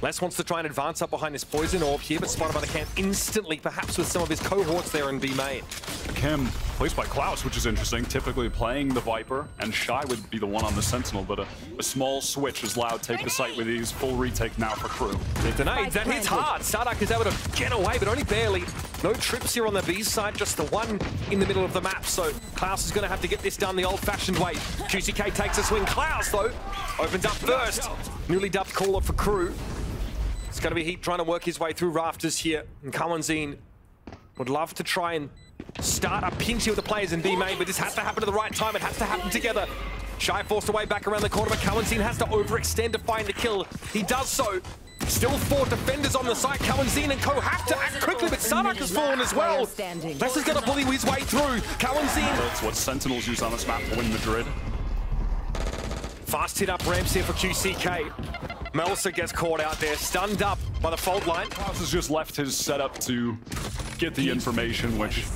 Les wants to try and advance up behind this poison orb here, but spotted by the camp instantly, perhaps with some of his cohorts there in B main. A cam placed by Klaus, which is interesting. Typically playing the Viper, and Shyy would be the one on the Sentinel, but a small switch is Loud take the site with these. Full retake now for Crew. It denied. That hits hard. saadhak is able to get away, but only barely. No trips here on the B side, just the one in the middle of the map. So Klaus is going to have to get this done the old-fashioned way. QCK takes a swing. Klaus, though, opens up first. Newly dubbed caller for Crew. It's going to be Heat trying to work his way through rafters here. And cauanzin would love to try and start a pinch here with the players in B main, but this has to happen at the right time. It has to happen together. Shyy forced away back around the corner, but cauanzin has to overextend to find the kill. He does so. Still 4 defenders on the site. cauanzin and Co have to act quickly, but saadhak has fallen as well. Les is going to bully his way through. cauanzin. That's what Sentinels use on this map to win Madrid. Fast hit up ramps here for QCK. Melser gets caught out there, stunned up by the fold line. Klaus has just left his setup to get the information, which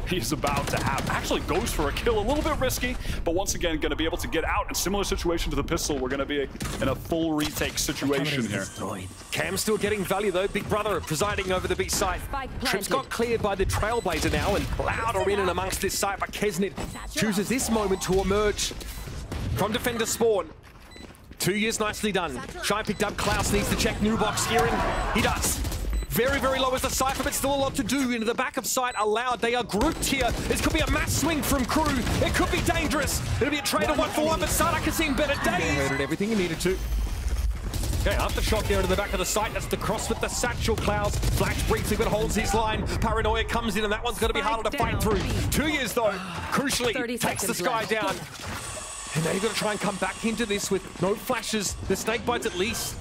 he's about to have. Actually goes for a kill, a little bit risky, but once again, going to be able to get out. In similar situation to the pistol, we're going to be in a full retake situation here. Cam still getting value though. Big Brother presiding over the B site. Trips got cleared by the Trailblazer now, and Loud are in and amongst this site, but Keznit chooses this moment to emerge from defender spawn. tuyz nicely done. Shyy picked up. Klaus needs to check new box here, and he does. Very, very low as the Cypher, but still a lot to do. Into the back of sight, allowed. They are grouped here. This could be a mass swing from Crew. It could be dangerous. It'll be a trade of 1-for-1, but saadhak has seen better days. He heard everything he needed to. Okay, aftershock there into the back of the site. That's the cross with the satchel. Klaus flash briefly, but holds his line. Paranoia comes in, and that one's going to be harder to fight through. tuyz, though, crucially, takes the Sky down. And now you've got to try and come back into this with no flashes. The snake bites at least.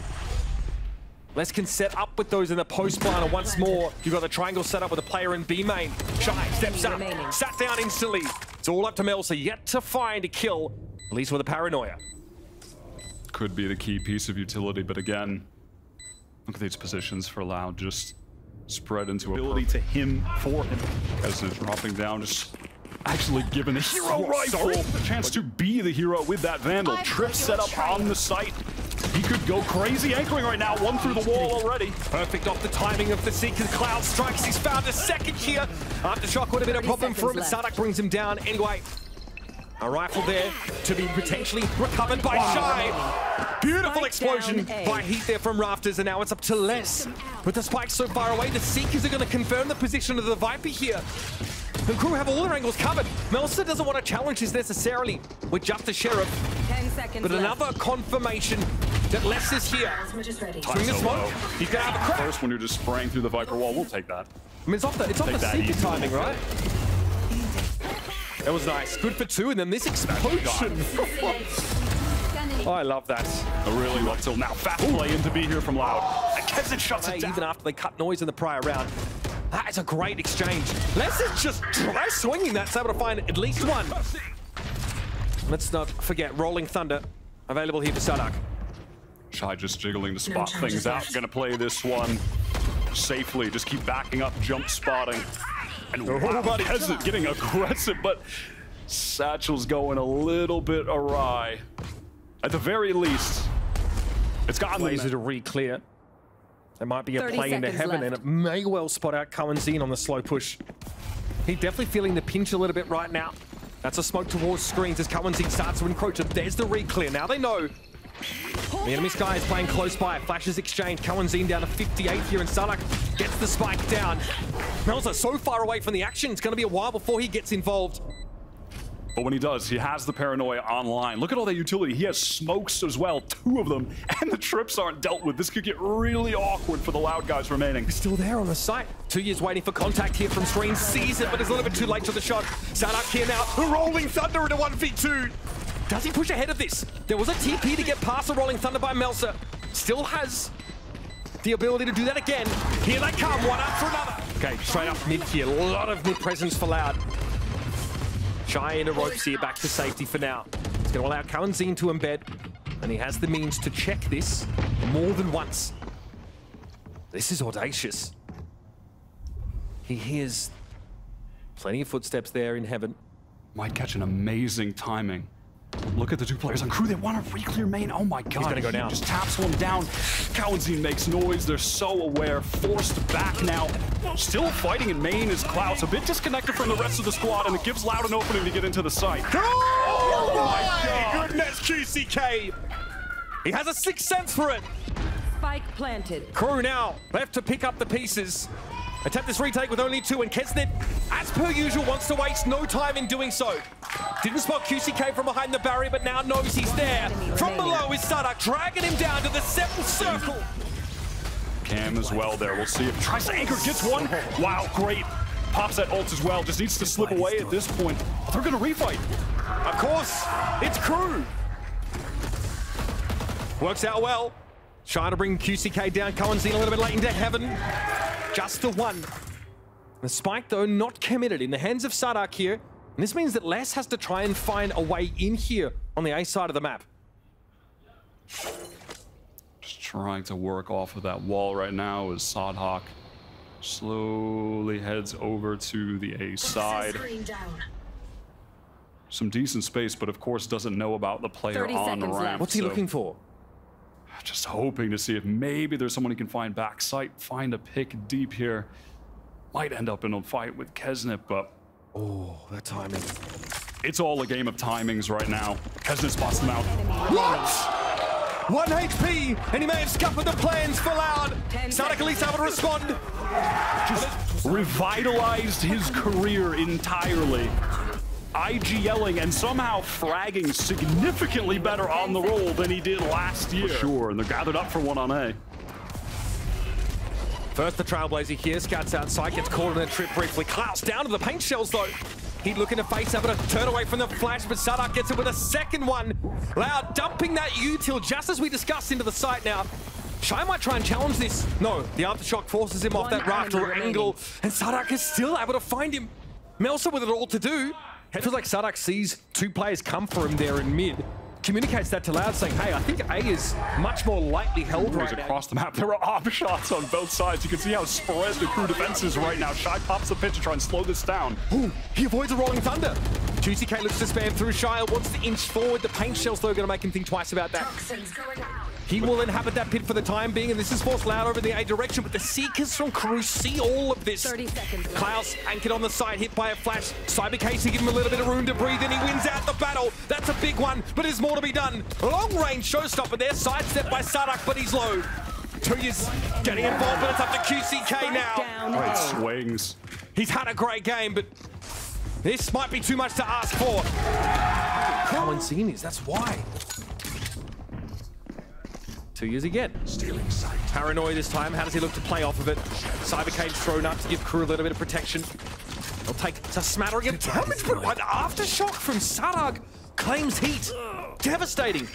Les can set up with those in the post line, and once more, you've got the triangle set up with a player in B main. Shyy steps up, sat down instantly. It's all up to Melser, yet to find a kill, at least with a paranoia. Could be the key piece of utility, but again, look at these positions for Loud, just spread into ability to him, for him. Keznit dropping down, just actually given a hero rifle the chance to be the hero with that Vandal. Trip set up on the site. He could go crazy anchoring right now. One through the wall already. Perfect off the timing of the Seeker. Cloud strikes. He's found a second here. Aftershock would have been a problem for him, but saadhak brings him down anyway. A rifle there to be potentially recovered by Shyy. Beautiful explosion by Heat there from rafters, and now it's up to Les. With the spike so far away, the Seekers are going to confirm the position of the Viper here. The Crew have all their angles covered. Melser doesn't want to challenge this necessarily with just a Sheriff. 10 seconds but another confirmation that Les is here. Swing the smoke. He's going to have a crack. First, when you're just spraying through the Viper wall, we'll take that. I mean, it's off the Seeker timing, right? That was nice. Good for 2, and then this explosion. Oh, I love that. I really love till now. Fast play in to be here from Loud. And Keznit shuts it down. Even after they cut noise in the prior round. That is a great exchange. Les is just dry swinging that, so able to find at least one. Let's not forget Rolling Thunder available here for saadhak. Shyy just jiggling to spot things out. Gonna play this one safely. Just keep backing up, jump spotting. And Keznit getting aggressive, but Satchel's going a little bit awry. At the very least, it's gotten laser to re-clear. There might be a play into heaven, and it may well spot out cauanzin on the slow push. He's definitely feeling the pinch a little bit right now. That's a smoke towards screens as cauanzin starts to encroach. There's the re-clear. Now they know. The enemy Sky is playing close by. Flashes exchange. cauanzin down to 58 here, and saadhak gets the spike down. Melser so far away from the action, it's going to be a while before he gets involved. But when he does, he has the paranoia online. Look at all that utility. He has smokes as well, 2 of them, and the trips aren't dealt with. This could get really awkward for the Loud guys remaining. He's still there on the site. tuyz waiting for contact here from screen. Sees it, but it's a little bit too late to the shot. saadhak here now, Rolling Thunder into 1v2. Does he push ahead of this? There was a TP to get past the Rolling Thunder by Melser. Still has the ability to do that again. Here they come, one after another. Okay, straight up mid here. A lot of mid presence for Loud. Shyy into ropes here, back to safety for now. It's going to allow cauanzin to embed, and he has the means to check this more than once. This is audacious. He hears plenty of footsteps there in heaven. Might catch an amazing timing Look at the two players on crew. They want to re-clear main. Oh my god. He's gonna go down. Just taps one down. Cauanzin makes noise. They're so aware. Forced back now. Still fighting in main is Klaus. A bit disconnected from the rest of the squad, and it gives Loud an opening to get into the site. Oh my god! Goodness, QCK! He has a sixth sense for it. Spike planted. Crew now left to pick up the pieces. Attempt this retake with only 2, and Keznit, as per usual, wants to waste no time in doing so. Didn't spot QCK from behind the barrier, but now knows he's there. From below is saadhak, dragging him down to the 7th circle. Cam as well there. We'll see if tries to anchor, gets one. Wow, great. Pops that ult as well. Just needs to slip away at this point. They're going to refight. Of course, it's crew. Works out well. Shyy to bring QCK down. cauanzin a little bit late into heaven. Just the one. The spike, though, not committed in the hands of saadhak here. And this means that Les has to try and find a way in here on the A side of the map. Just trying to work off of that wall right now as saadhak slowly heads over to the A side. Some decent space, but of course doesn't know about the player on the ramp. What's he looking for? Just hoping to see if maybe there's someone he can find back sight, find a pick deep here. Might end up in a fight with Keznit, but oh, that timing. It's all a game of timings right now. Keznit spots them out. What? 1 HP, and he may have scuppered the plans for Loud. saadhak at least able to respond. Just revitalized his career entirely. IGLing and somehow fragging significantly better on the roll than he did last year. For sure, and they're gathered up for one on A. First the Trailblazer here, scouts outside, gets caught in a trip briefly. Klaus down to the paint shells though. He's looking to face up, but to turn away from the flash, but saadhak gets it with a second one. Loud dumping that util just as we discussed into the site now. Shyy might try and challenge this. No, the aftershock forces him off that rafter angle, and saadhak is still able to find him. Melser with it all to do. It feels like saadhak sees 2 players come for him there in mid. Communicates that to Loud, saying, hey, I think A is much more lightly held right now. Across the map, there are op shots on both sides. You can see how spread the crew defense is right now. Shyy pops the pitch to try and slow this down. Ooh, he avoids a rolling thunder. QCK looks to spam through. Shyy wants to inch forward. The paint shell's though going to make him think twice about that. He will inhabit that pit for the time being, and this is forced Loud over in the A direction, but the Seekers from crew see all of this. 30 seconds. Klaus anchored on the side, hit by a flash. Cybercase to give him a little bit of room to breathe, and he wins out the battle. That's a big one, but there's more to be done. Long range showstopper there, sidestepped by saadhak, but he's low. Tuyz getting involved, but it's up to QCK now. Great swings. He's had a great game, but this might be too much to ask for. cauanzin is, that's why. Tuyz again. Stealing sight. Paranoid this time. How does he look to play off of it? Cybercage thrown up to give crew a little bit of protection. They'll take a smattering of damage, but an aftershock from saadhak claims heat. Devastating.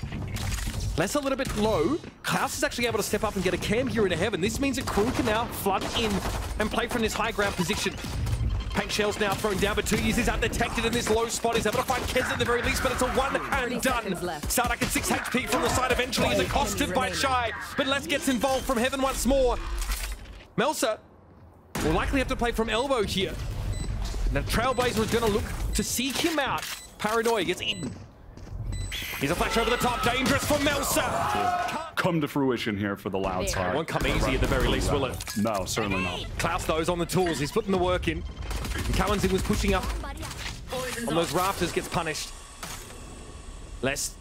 Les a little bit low. Klaus is actually able to step up and get a cam here in a heaven. This means that crew can now flood in and play from this high ground position. Paint shells now thrown down, but tuyz is undetected in this low spot. He's able to find Keznit at the very least, but it's a one and done. saadhak at 6 HP from the side eventually is accosted by Shyy, but Les gets involved from heaven once more. Melser will likely have to play from elbow here. Now Trailblazer is going to look to seek him out. Paranoid gets eaten. He's a flash over the top, dangerous for Melser. Come to fruition here for the Loud side. Won't come easy at the very least, will it? No, certainly not. Klaus those on the tools, he's putting the work in. And cauanzin was pushing up on those rafters, gets punished. Les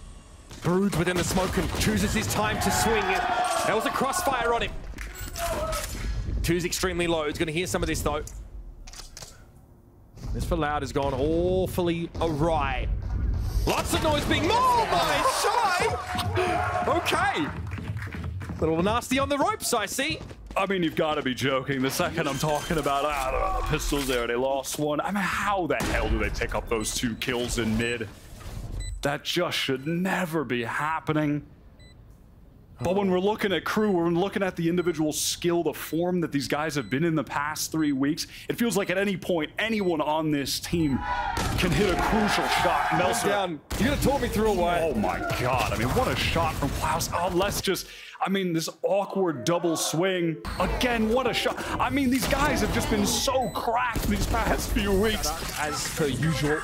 broods within the smoke and chooses his time to swing. That was a crossfire on him. Tuyz extremely low, he's gonna hear some of this though. This for Loud has gone awfully awry. Lots of noise being... Oh my, Shyy! Okay. A little nasty on the ropes, I see. I mean, you've got to be joking. The second I'm talking about, the pistols there, they lost one. I mean, how the hell do they pick up those 2 kills in mid? That just should never be happening. But when we're looking at crew, we're looking at the individual skill, the form that these guys have been in the past 3 weeks. It feels like at any point, anyone on this team can hit a crucial shot. Melser. Down. You're going to talk me through a while. Oh my God. I mean, what a shot from Klaus. Oh, let's just, I mean, this awkward double swing. Again, what a shot. I mean, these guys have just been so cracked these past few weeks. As per usual.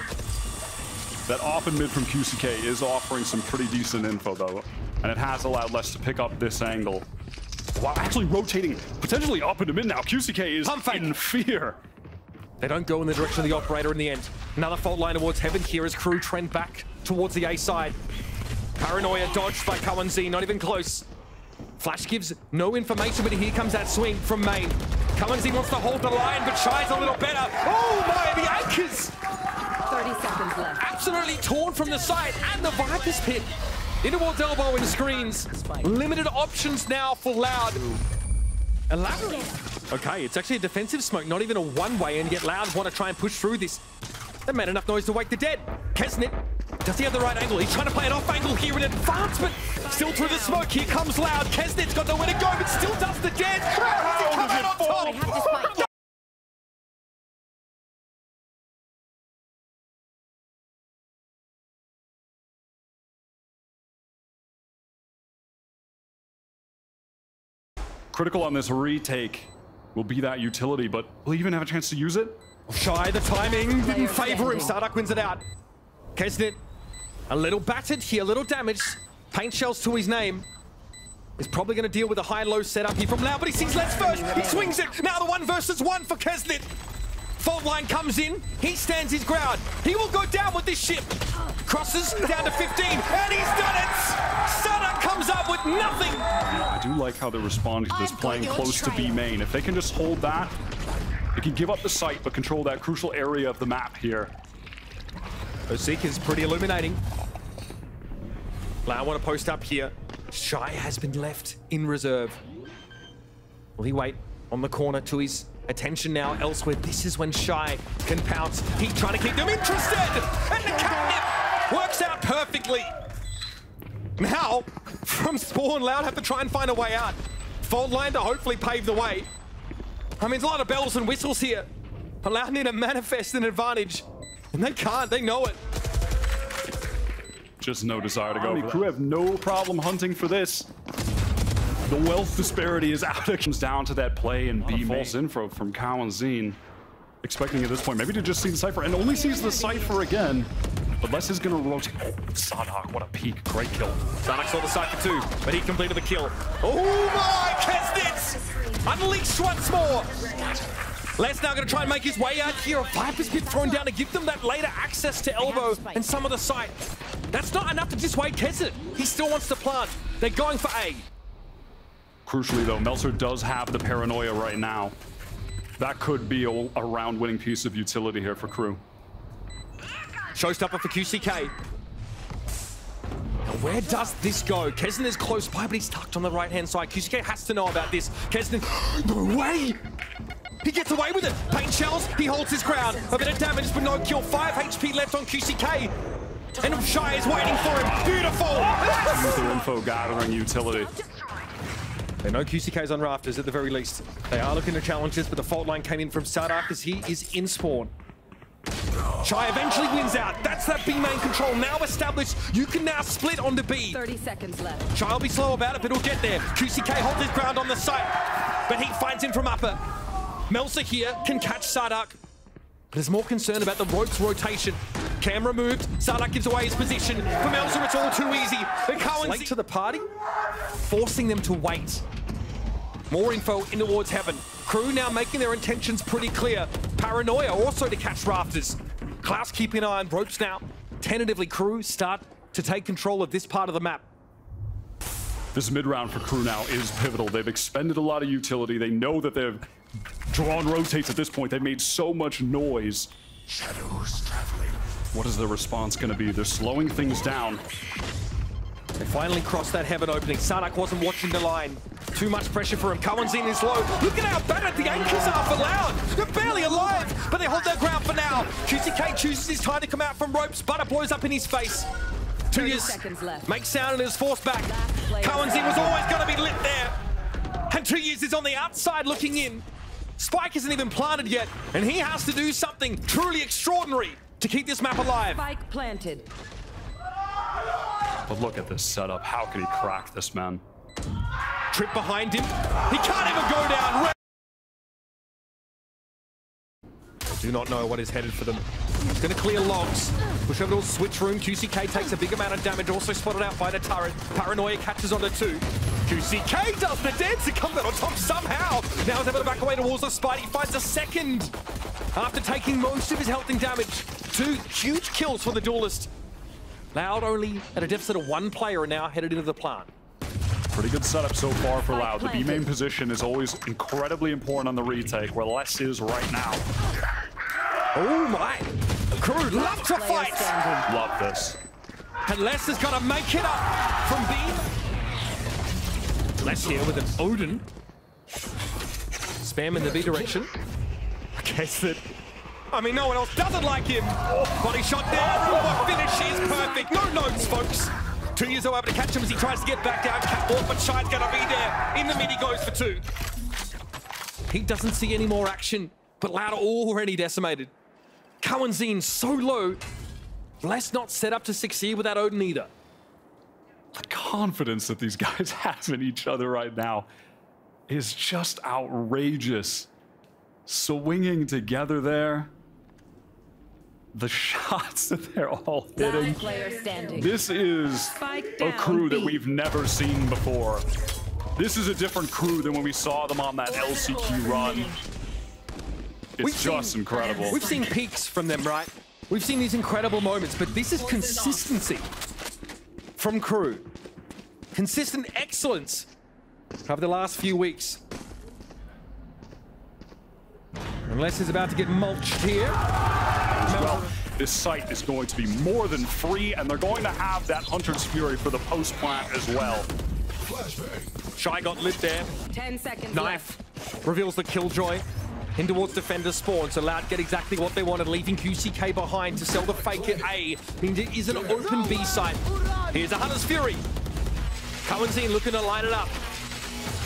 That off and mid from QCK is offering some pretty decent info, though. And it has allowed Les to pick up this angle. Wow, actually rotating potentially up into mid now. QCK is in fear. They don't go in the direction of the operator in the end. Another fault line towards heaven here as crew trend back towards the A side. Paranoia dodged by cauanzin, not even close. Flash gives no information, but here comes that swing from main. cauanzin wants to hold the line, but Shy's a little better. Oh my, the anchors! 30 seconds left. Absolutely torn from the side, and the Viper's pit. In towards elbow and screens. Limited options now for Loud. Elaborate. Okay, it's actually a defensive smoke, not even a one-way, and yet Loud want to try and push through this. That made enough noise to wake the dead. Keznit, does he have the right angle? He's trying to play an off angle here in advance, but still through the smoke. Here comes Loud. Keznit's got nowhere to go, but still does the dead. How does it fall? Critical on this retake will be that utility, but will he even have a chance to use it? Shyy, the timing didn't favor him. saadhak wins it out. Keznit, a little battered here, a little damaged. Paint shells to his name. Is probably going to deal with a high-low setup here from Loud, but he sees Les first. He swings it. Now the 1 versus 1 for Keznit. Fault line comes in. He stands his ground. He will go down with this ship. Crosses down to 15, and he's done it! saadhak comes up with nothing. I do like how they're responding to this, playing close to B main. If they can just hold that, they can give up the site, but control that crucial area of the map here. Ozek is pretty illuminating. Loud want to post up here. Shyy has been left in reserve. Will he wait on the corner to his attention now elsewhere? This is when Shyy can pounce. He's trying to keep them interested! And the catnip works out perfectly. Now, from spawn, Loud have to try and find a way out. Fault line to hopefully pave the way. I mean, there's a lot of bells and whistles here. Loud need to manifest an advantage. And they can't, they know it. Just no desire to go. Crew have no problem hunting for this. The wealth disparity is out. It comes down to that play and B false info from cauanzin. Expecting at this point maybe to just see the Cypher, and only sees the Cypher again. But Les is going to rotate. Oh, saadhak, what a peek. Great kill. saadhak saw the Cypher too, but he completed the kill. Oh my, Keznit! Unleashed once more! Les now going to try and make his way out here. A Viper's been thrown down to give them that later access to elbow and some of the site. That's not enough to dissuade Keznit. He still wants to plant. They're going for A. Crucially though, Melser does have the paranoia right now. That could be a round-winning piece of utility here for crew. Showstopper for QCK. Now where does this go? Keznit is close by, but he's tucked on the right-hand side. QCK has to know about this. Keznit, no way! He gets away with it. Paint shells, he holds his ground. A bit of damage, but no kill. 5 HP left on QCK. And Shyy is waiting for him. Beautiful! User info gathering utility. They know QCK's on rafters at the very least. They are looking to challenge this, but the fault line came in from saadhak as he is in spawn. Shyy eventually wins out. That's that B main control now established. You can now split onto B. 30 seconds left. Shyy will be slow about it, but he'll get there. QCK holds his ground on the site, but he finds him from upper. Melser here can catch saadhak, but is more concerned about the rope's rotation. Camera moved. saadhak gives away his position. For Melser, it's all too easy. The cauanzin late to the party, forcing them to wait. More info in towards heaven. Crew now making their intentions pretty clear. Paranoia also to catch rafters. Klaus keeping an eye on ropes now. Tentatively, crew start to take control of this part of the map. This mid-round for crew now is pivotal. They've expended a lot of utility. They know that they've drawn rotates at this point. They've made so much noise. Shadows traveling. What is the response going to be? They're slowing things down. They finally crossed that heaven opening. saadhak wasn't watching the line. Too much pressure for him. cauanzin is low. Look at how battered the anchors are for Loud. They're barely alive, but they hold their ground for now. QCK chooses his time to come out from ropes. Butter blows up in his face. tuyz makes sound and is forced back. cauanzin was always going to be lit there. And tuyz is on the outside looking in. Spike isn't even planted yet, and he has to do something truly extraordinary to keep this map alive. Spike planted. But look at this setup. How can he crack this, man? Trip behind him. He can't even go down. They do not know what is headed for them. He's going to clear logs. Push over to a switch room. QCK takes a big amount of damage, also spotted out by the turret. Paranoia catches onto two. QCK does the dance and comes out on top somehow. Now he's able to back away towards the Spidey. He finds a second after taking most of his health and damage. Two huge kills for the duelist. Loud only at a deficit of one player and now headed into the plant. Pretty good setup so far for Loud. The B main position is always incredibly important on the retake, where Less is right now. Oh my! Crew love to fight! Love this. And Les has got to make it up from B. Les here with an Odin. Spam in the B direction. Keznit. I mean, no one else doesn't like him. Body shot there. Oh, the finish is perfect. No notes, folks. Tuyz are able to catch him as he tries to get back down. Catwalk, but Shyy's going to be there. In the mid, he goes for two. He doesn't see any more action, but Loud are already decimated. Cauanzin so low. Les not set up to succeed with that Odin either. The confidence that these guys have in each other right now is just outrageous. Swinging together there. The shots that they're all hitting. This is a crew that we've never seen before. This is a different crew than when we saw them on that LCQ run. It's just incredible. We've seen peaks from them, right? We've seen these incredible moments, but this is consistency from crew. Consistent excellence over the last few weeks. Unless is about to get mulched here. Well, this site is going to be more than free, and they're going to have that Hunter's Fury for the post plant as well. Shyy got lit there. 10 seconds Knife reveals the killjoy. In towards defender spawn, so Loud get exactly what they wanted, leaving QCK behind to sell the fake at A. Means it is an open B site. Here's a Hunter's Fury. cauanzin looking to light it up.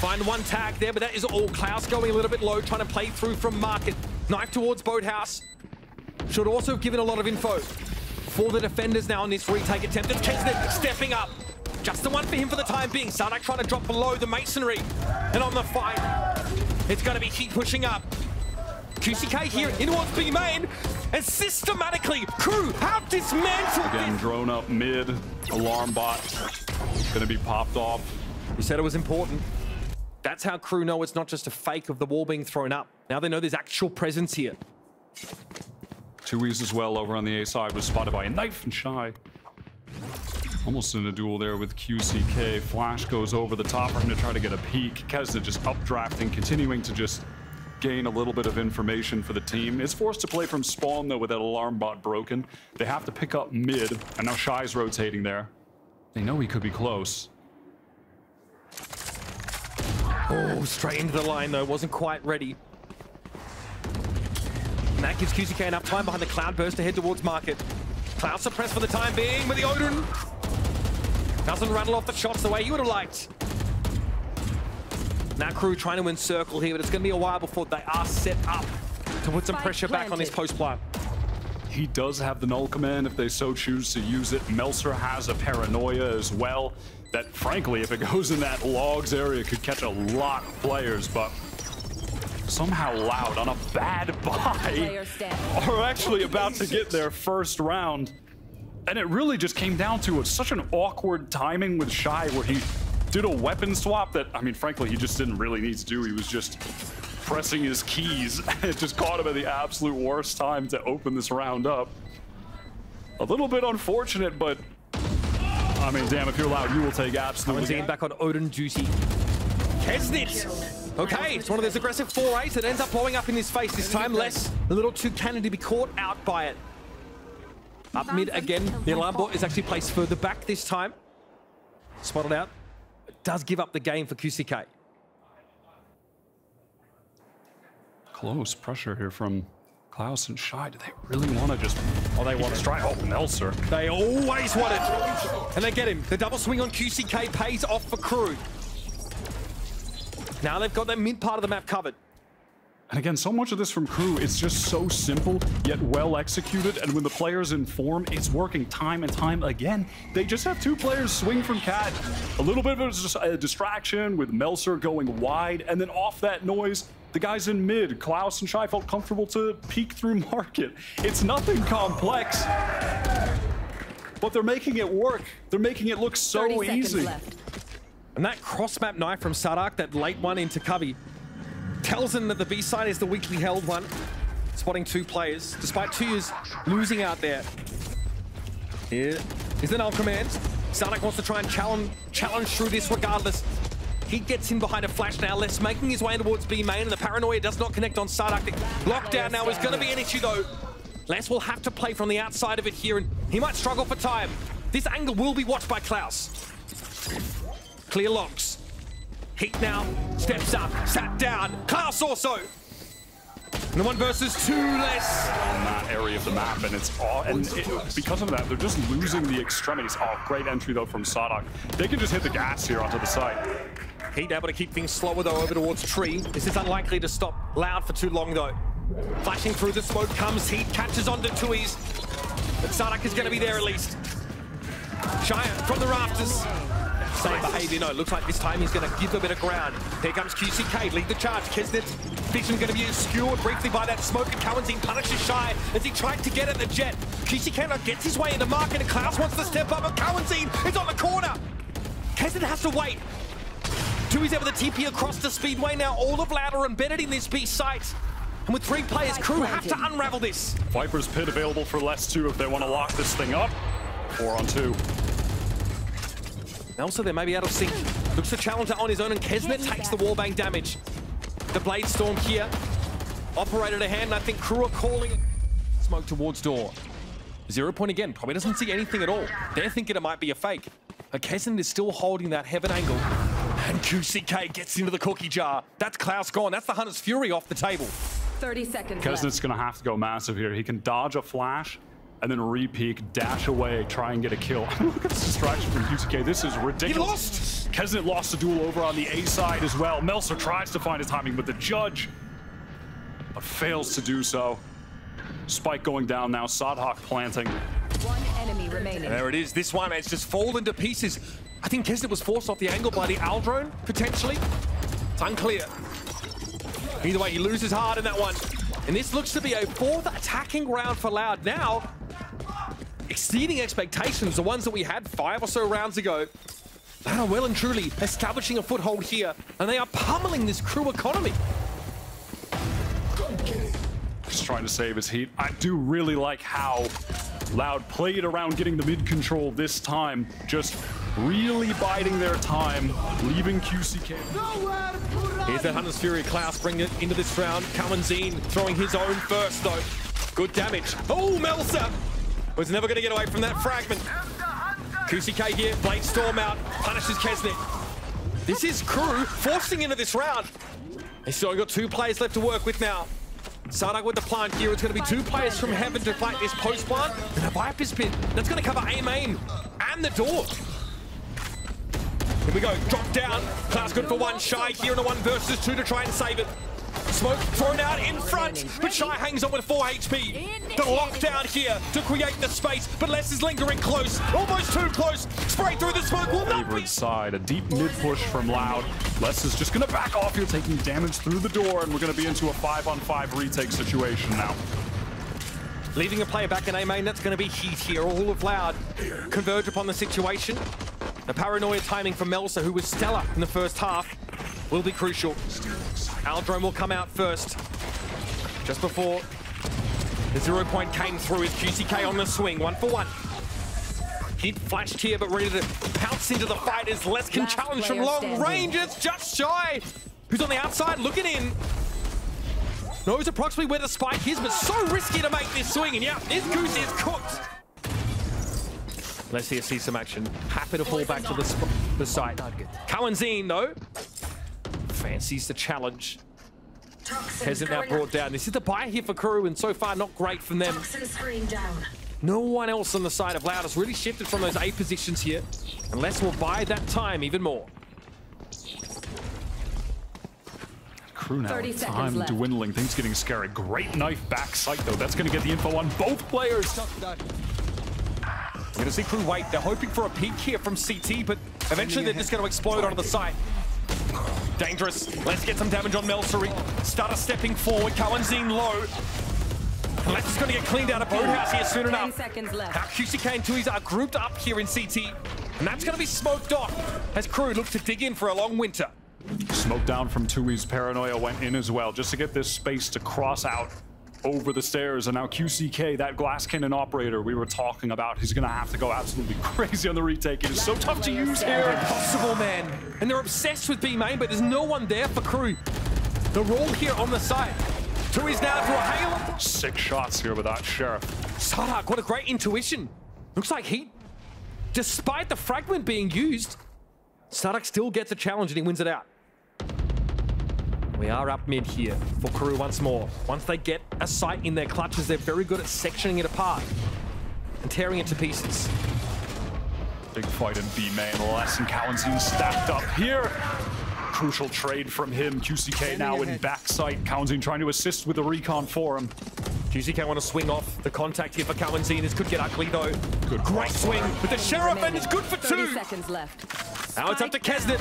Find one tag there, but that is all. Klaus going a little bit low, trying to play through from market. Knife towards Boathouse. Should also have given a lot of info for the defenders now on this retake attempt. It's Keznit stepping up. Just the one for him for the time being. saadhak trying to drop below the masonry. And on the fight, it's going to be Heat pushing up. QCK here in towards B main, and systematically, crew have dismantled Again, drone up mid, alarm bot gonna be popped off. We said it was important. That's how crew know it's not just a fake of the wall being thrown up. Now they know there's actual presence here. Tuyz as well over on the A side was spotted by a knife and Shyy. Almost in a duel there with QCK. Flash goes over the top for him to try to get a peek. Keznit just updrafting, continuing to just gain a little bit of information for the team. It's forced to play from spawn though with that alarm bot broken. They have to pick up mid, and now Shy's rotating there. They know he could be close. Oh, straight into the line though, wasn't quite ready. And that gives QCK enough time behind the cloudburst to head towards market. Klaus suppressed for the time being with the Odin. Doesn't rattle off the shots the way you would have liked. Now crew trying to encircle here, but it's going to be a while before they are set up to put some pressure back on this post plant. He does have the null command if they so choose to use it. Melser has a paranoia as well that, frankly, if it goes in that logs area, could catch a lot of players, but somehow Loud on a bad buy are actually about to get their first round. And it really just came down to such an awkward timing with Shyy where he did a weapon swap that, I mean, frankly, he just didn't really need to do. He was just pressing his keys. It just caught him at the absolute worst time to open this round up. A little bit unfortunate, but I mean, damn, if you're Loud, you will take absolutely. Back on Odin duty. Keznit. Okay, it's one of those aggressive forays that ends up blowing up in his face this time. Less, a little too canny to be caught out by it. Up mid again. The alarm bot is actually placed further back this time. Spotted out. It does give up the game for QCK. Close pressure here from Klaus and Shyy. Do they really want to just... Oh, they want to strike. Oh, Melser. They always want it. And they get him. The double swing on QCK pays off for crew. Now they've got that mid part of the map covered. And again, so much of this from crew, it's just so simple, yet well executed. And when the player's in form, it's working time and time again. They just have two players swing from cat. A little bit of a distraction with Melser going wide, and then off that noise, The guys in mid, Klaus and Shyy, felt comfortable to peek through market. It's nothing complex, but they're making it work. They're making it look so easy. And that cross-map knife from saadhak, that late one into Cubby, tells them that the B side is the weakly held one. Spotting 2 players, despite tuyz losing out there. Here is the null command. saadhak wants to try and challenge through this regardless. He gets in behind a flash now. Les making his way towards B main, and the paranoia does not connect on saadhak. The lockdown now is going to be an issue though. Les will have to play from the outside of it here, and he might struggle for time. This angle will be watched by Klaus. Clear locks. Heat now, steps up, sat down. Klaus also. And the 1 versus 2 less. On that area of the map, and it's all, because of that, they're just losing the extremities. Oh, great entry though from saadhak. They can just hit the gas here onto the site. Heat able to keep things slower though over towards Tree. This is unlikely to stop Loud for too long though. Flashing through the smoke comes Heat, catches onto tuyz. But saadhak is going to be there at least. Shyy from the rafters. Same behavior, no, looks like this time he's going to give a bit of ground. Here comes QCK, lead the charge. Keznit's vision going to be obscured briefly by that smoke, and cauanzin punishes Shyy as he tried to get at the jet. QCK now gets his way into market, and Klaus wants to step up, but cauanzin is on the corner. Keznit has to wait. tuyz able to TP across the speedway now. All of Loud are embedded in this B site. And with 3 players, crew have to unravel this. Viper's Pit available for less too if they want to lock this thing up. 4 on 2. Melser there may be out of sync. Looks to challenge that on his own, and Keznit takes the wallbang damage. The Blade Storm here. Operated a hand, and I think crew are calling it. Smoke towards door. 0 point again, probably doesn't see anything at all. They're thinking it might be a fake. But Keznit is still holding that heaven angle. And QCK gets into the cookie jar. That's Klaus gone. That's the Hunter's Fury off the table. 30 seconds Keznit's left. going to have to go massive here. He can dodge a flash and then re-peek, dash away, try and get a kill. Look at this distraction from QCK. This is ridiculous. He lost! Keznit lost a duel over on the A side as well. Melser tries to find his timing with the judge, but fails to do so. Spike going down now, saadhak planting. 1 enemy remaining. And there it is. This one, it's just fallen to pieces. I think Keznit was forced off the angle by the Al drone, potentially. It's unclear. Either way, he loses hard in that one. And this looks to be a 4th attacking round for Loud. Now, exceeding expectations, the ones that we had 5 or so rounds ago. Loud are well and truly establishing a foothold here, and they are pummeling this crew economy. Just trying to save his heat. I do really like how Loud played around getting the mid control this time, just really biding their time, leaving QCK. Here's that Hunter's Fury. Klaus bringing it into this round. cauanzin throwing his own first though. Good damage. Oh, Melser was never going to get away from that fragment. QCK here, Blade Storm out, punishes Keznit. This is crew forcing into this round. They still got 2 players left to work with now. saadhak with the plant here. It's going to be 2 players from heaven to fight this post plant. And a Viper's Pit that's going to cover A main and the door. Here we go, drop down. Klaus good for 1. Shyy here in a 1 versus 2 to try and save it. Smoke thrown out in front, but Shyy hangs on with 4 HP. The lockdown here to create the space, but Les is lingering close, almost too close. Spray through the smoke will not be. Favorite side, a deep mid push from Loud. Les is just going to back off here, taking damage through the door, and we're going to be into a 5-on-5 retake situation now. Leaving a player back in A main, that's going to be Heat here. All of Loud converge upon the situation. The paranoia timing from Melser, who was stellar in the first half, will be crucial. Aldrome will come out first. Just before the 0 point came through, is QCK on the swing. 1 for 1. Heat flashed here, but ready to pounce into the fight as Les can challenge from long range. It's just Shyy, who's on the outside looking in. Knows approximately where the spike is, but so risky to make this swing. And yeah, this goose is cooked. Let's see some action. Happy to fall back to the site. cauanzin, though, fancies the challenge. Hasn't now brought down. This is the buy here for crew, and so far not great from them. No one else on the side of Loud has really shifted from those A positions here, unless we'll buy that time even more. Crew now, time dwindling, things getting scary. Great knife back sight though. That's going to get the info on both players. We're going to see crew wait. They're hoping for a peek here from CT, but eventually they're just going to explode onto the site. Dangerous. Let's get some damage on Melser. Starter stepping forward. Cauanzin low. Let's just going to get cleaned out of Boathouse here soon enough. 10 seconds left. Now QCK and tuyz are grouped up here in CT. And that's going to be smoked off as crew look to dig in for a long winter. Smoke down from tuyz. Paranoia went in as well, just to get this space to cross out over the stairs. And now QCK, that glass cannon operator we were talking about, he's going to have to go absolutely crazy on the retake. It is so tough to use here. Impossible, man. And they're obsessed with B main, but there's no one there for crew. The roll here on the side. tuyz now to a hail. 6 shots here with that Sheriff. saadhak, what a great intuition. Looks like he, despite the fragment being used, saadhak still gets a challenge and he wins it out. We are up mid here for crew once more. Once they get a sight in their clutches, they're very good at sectioning it apart and tearing it to pieces. Big fight in B main. Less and cauanzin stacked up here. Crucial trade from him. QCK now in backside. Cauanzin trying to assist with the recon for him. QCK want to swing off the contact here for Cauanzin. This could get ugly though. Great swing with the Sheriff and it's good for 2. 30 seconds left. Now it's up to Keznit.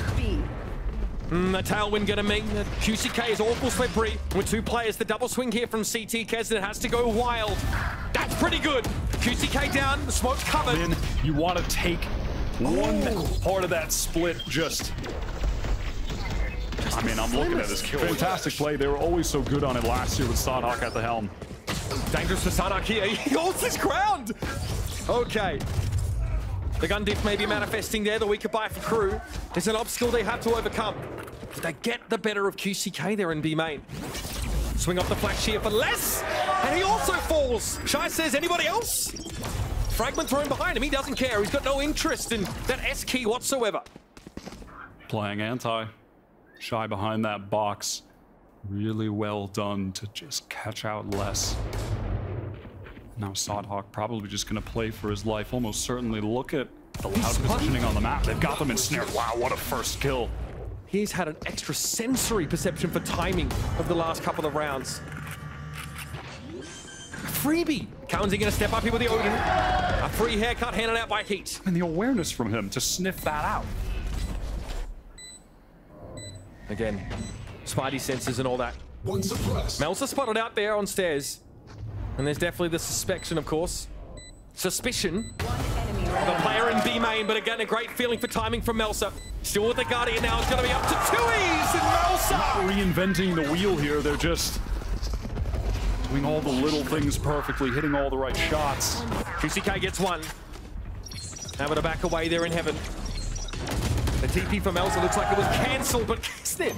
The tailwind gonna mean that QCK is awful slippery. With 2 players, the double swing here from CT. Keznit has to go wild. That's pretty good. QCK down, the smoke's covered. Then you want to take one part of that split just... I mean, I'm looking at this kill. Fantastic play. They were always so good on it last year with saadhak at the helm. Dangerous for saadhak here. He holds his ground. Okay. The gun diff may be manifesting there. The weaker buy for crew. There's an obstacle they have to overcome. They get the better of QCK there in B main. Swing off the flash here for less. And he also falls. Shyy says, anybody else? Fragment thrown behind him. He doesn't care. He's got no interest in that S key whatsoever. Playing anti. Shyy behind that box. Really well done to just catch out less. Now saadhak probably just going to play for his life, almost certainly. Look at the loud positioning on the map. They've got them ensnared. Wow, what a first kill. He's had an extra sensory perception for timing of the last couple of rounds. Freebie. Cauanzin going to step up here with the Odin. A free haircut handed out by Heat. And the awareness from him to sniff that out. Again, Spidey senses and all that. Suppressed. Melser spotted out there on stairs. And there's definitely the suspicion, of course. Suspicion. The player in B main, but again, a great feeling for timing from Melser. Still with the Guardian now. It's going to be up to tuyz and Melser. Not reinventing the wheel here. They're just doing all the little things perfectly, hitting all the right shots. QCK gets one. Having to back away there in heaven. The TP for Melser looks like it was cancelled, but Keznit,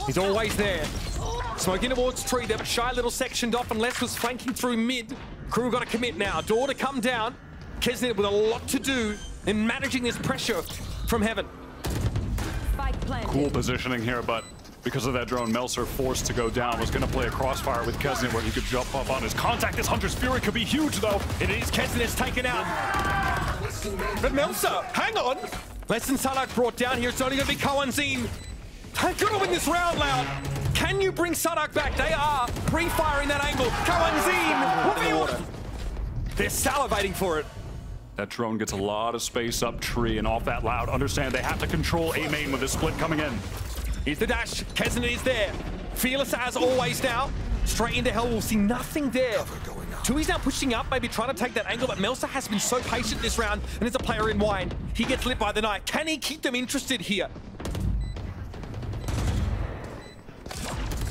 he's always there. Smoking towards tree there, but Shyy little sectioned off and Les was flanking through mid. Crew got to commit now. Door to come down. Keznit with a lot to do in managing this pressure from heaven. Cool positioning here, but because of that drone, Melser forced to go down. Was going to play a crossfire with Keznit where he could jump up on his contact. This Hunter's Fury could be huge, though. It is. Keznit is taken out. But Melser, hang on. Less than saadhak brought down here. It's only going to be cauanzin. They've got to win this round, Loud. Can you bring saadhak back? They are pre-firing that angle. Cauanzin. They're salivating for it. That drone gets a lot of space up tree and off that Loud. Understand they have to control A main with this split coming in. Here's the dash. Keznit is there. Fearless as always now. Straight into hell. We'll see nothing there. tuyz now pushing up, maybe trying to take that angle, but Melser has been so patient this round, and as a player in wine, he gets lit by the night. Can he keep them interested here?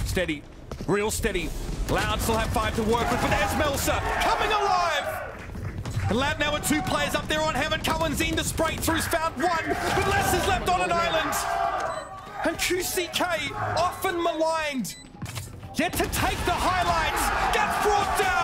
Steady. Real steady. Loud still have 5 to work with, but there's Melser coming alive! And Loud now with 2 players up there on heaven. Cauanzin to spray through's found 1, but less is left on an island. And QCK, often maligned, yet to take the highlights, gets brought down.